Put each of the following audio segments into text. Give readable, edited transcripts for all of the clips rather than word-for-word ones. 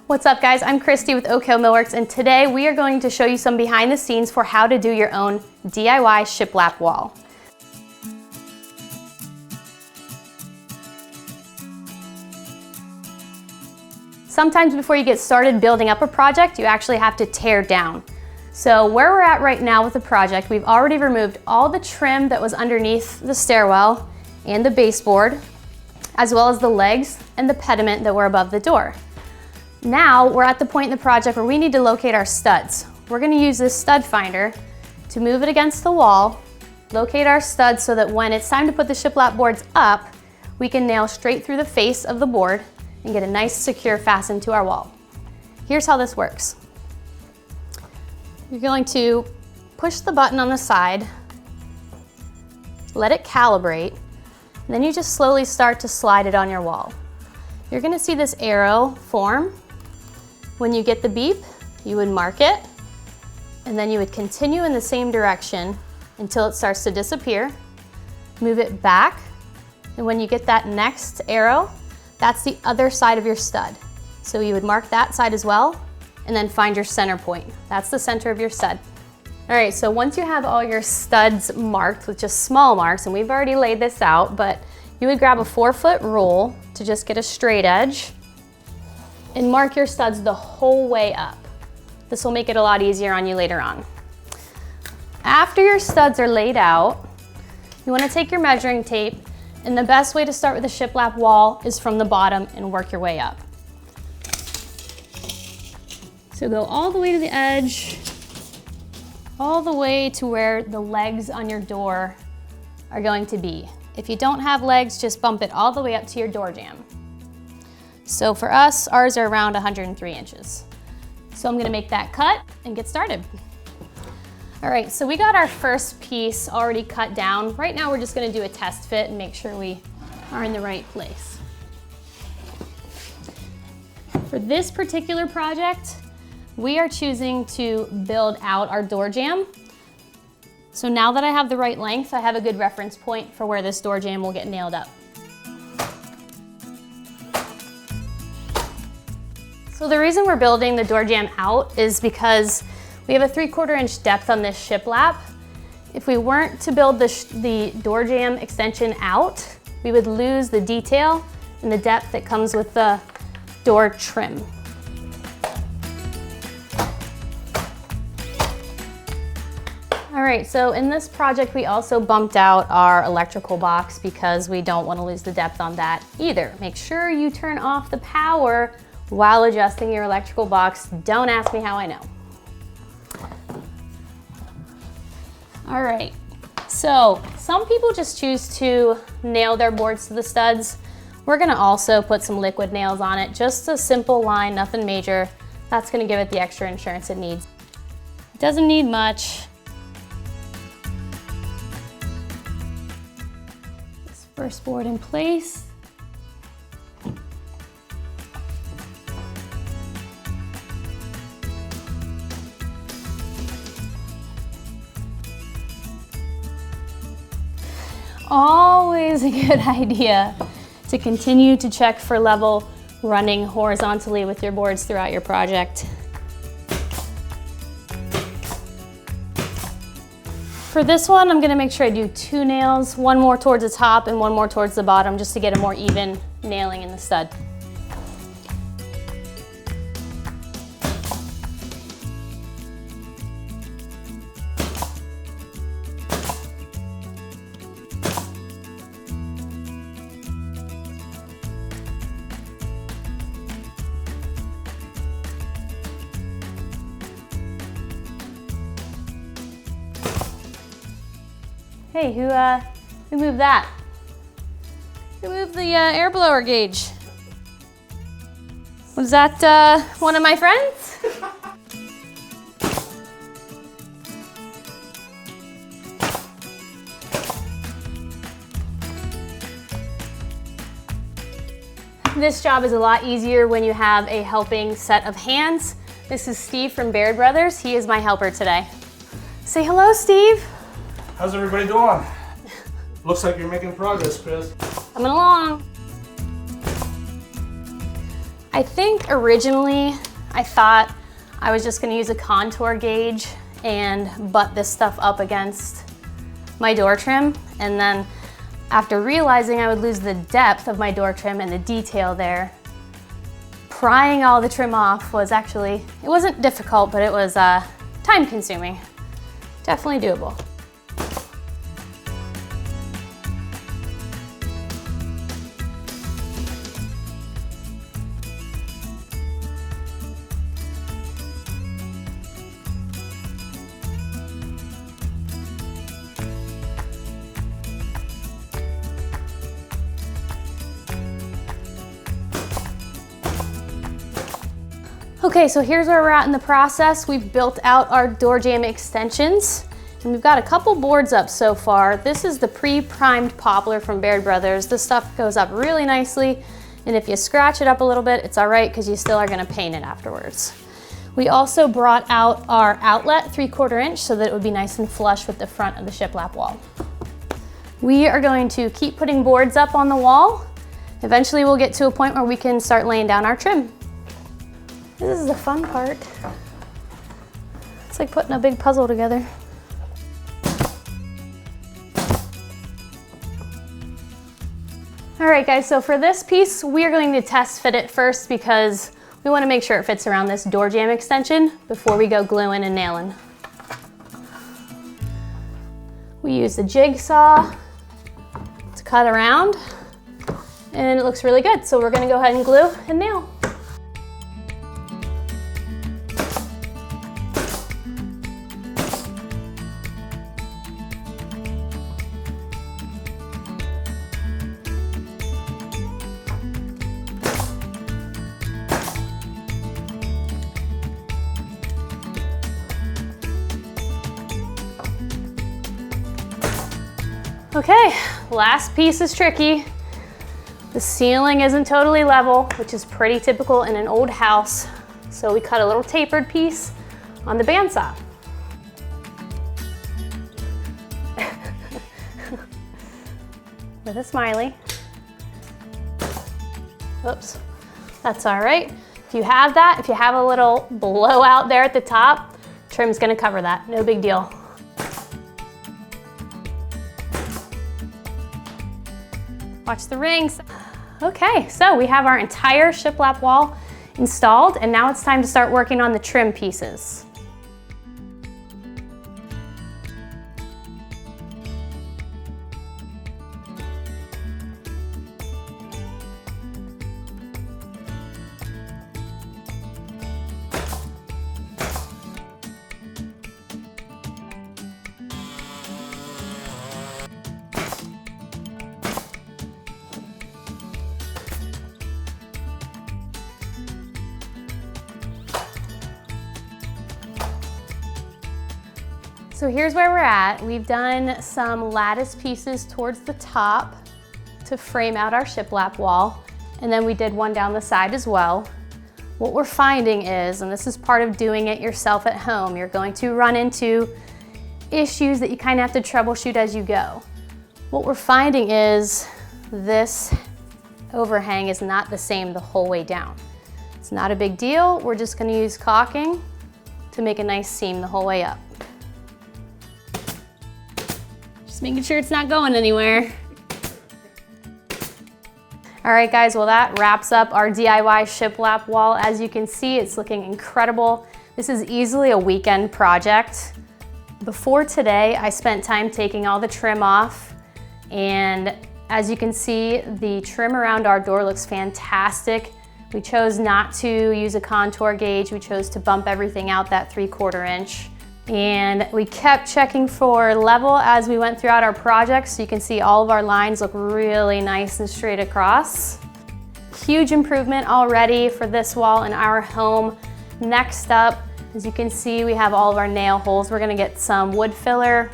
What's up guys, I'm Christy with Oak Hill Millworks, and today we are going to show you some behind the scenes for how to do your own DIY shiplap wall. Sometimes before you get started building up a project, you actually have to tear down. So where we're at right now with the project, we've already removed all the trim that was underneath the stairwell and the baseboard, as well as the legs and the pediment that were above the door. Now we're at the point in the project where we need to locate our studs. We're going to use this stud finder to move it against the wall, locate our studs so that when it's time to put the shiplap boards up, we can nail straight through the face of the board and get a nice secure fasten to our wall. Here's how this works. You're going to push the button on the side, let it calibrate, and then you just slowly start to slide it on your wall. You're going to see this arrow form. When you get the beep, you would mark it, and then you would continue in the same direction until it starts to disappear. Move it back, and when you get that next arrow, that's the other side of your stud. So you would mark that side as well, and then find your center point. That's the center of your stud. All right, so once you have all your studs marked with just small marks, and we've already laid this out, but you would grab a 4-foot rule to just get a straight edge and mark your studs the whole way up. This will make it a lot easier on you later on. After your studs are laid out, you want to take your measuring tape, and the best way to start with a shiplap wall is from the bottom and work your way up. So go all the way to the edge, all the way to where the legs on your door are going to be. If you don't have legs, just bump it all the way up to your door jamb. So for us, ours are around 103 inches. So I'm gonna make that cut and get started. All right, so we got our first piece already cut down. Right now we're just gonna do a test fit and make sure we are in the right place. For this particular project, we are choosing to build out our door jamb. So now that I have the right length, I have a good reference point for where this door jamb will get nailed up. So the reason we're building the door jamb out is because we have a 3/4 inch depth on this shiplap. If we weren't to build the door jamb extension out, we would lose the detail and the depth that comes with the door trim. All right, so in this project, we also bumped out our electrical box because we don't want to lose the depth on that either. Make sure you turn off the power while adjusting your electrical box. Don't ask me how I know. All right, so some people just choose to nail their boards to the studs. We're gonna also put some liquid nails on it, just a simple line, nothing major. That's gonna give it the extra insurance it needs. It doesn't need much. This first board in place. Always a good idea to continue to check for level running horizontally with your boards throughout your project. For this one, I'm gonna make sure I do 2 nails, one more towards the top and one more towards the bottom, just to get a more even nailing in the stud. Hey, who moved that? Who moved the air blower gauge? Was that one of my friends? This job is a lot easier when you have a helping set of hands. This is Steve from Baird Brothers. He is my helper today. Say hello, Steve. How's everybody doing? Looks like you're making progress, Chris. Coming along. I think originally I thought I was just gonna use a contour gauge and butt this stuff up against my door trim. And then after realizing I would lose the depth of my door trim and the detail there, prying all the trim off was actually, it wasn't difficult, but it was time consuming. Definitely doable. Okay, so here's where we're at in the process. We've built out our door jamb extensions, and we've got a couple boards up so far. This is the pre-primed poplar from Baird Brothers. This stuff goes up really nicely, and if you scratch it up a little bit, it's all right because you still are gonna paint it afterwards. We also brought out our outlet 3/4 inch so that it would be nice and flush with the front of the shiplap wall. We are going to keep putting boards up on the wall. Eventually we'll get to a point where we can start laying down our trim. This is the fun part. It's like putting a big puzzle together. All right guys, so for this piece, we are going to test fit it first because we want to make sure it fits around this door jamb extension before we go gluing and nailing. We use the jigsaw to cut around, and it looks really good. So we're going to go ahead and glue and nail. Okay, last piece is tricky. The ceiling isn't totally level, which is pretty typical in an old house. So we cut a little tapered piece on the bandsaw. With a smiley. Oops, that's all right. If you have that, if you have a little blowout there at the top, trim's gonna cover that, no big deal. Watch the rings. Okay, so we have our entire shiplap wall installed, and now it's time to start working on the trim pieces. So here's where we're at. We've done some lattice pieces towards the top to frame out our shiplap wall, and then we did one down the side as well. What we're finding is, and this is part of doing it yourself at home, you're going to run into issues that you kind of have to troubleshoot as you go. What we're finding is this overhang is not the same the whole way down. It's not a big deal. We're just going to use caulking to make a nice seam the whole way up. Just making sure it's not going anywhere. All right guys, well that wraps up our DIY shiplap wall. As you can see, it's looking incredible. This is easily a weekend project. Before today, I spent time taking all the trim off, and as you can see, the trim around our door looks fantastic. We chose not to use a contour gauge. We chose to bump everything out that 3/4 inch. And we kept checking for level as we went throughout our project, so you can see all of our lines look really nice and straight across. Huge improvement already for this wall in our home. Next up, as you can see, we have all of our nail holes. We're gonna get some wood filler,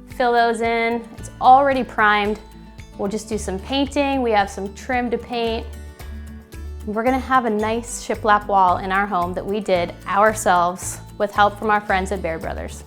fill those in. It's already primed. We'll just do some painting. We have some trim to paint. We're gonna have a nice shiplap wall in our home that we did ourselves with help from our friends at Baird Brothers.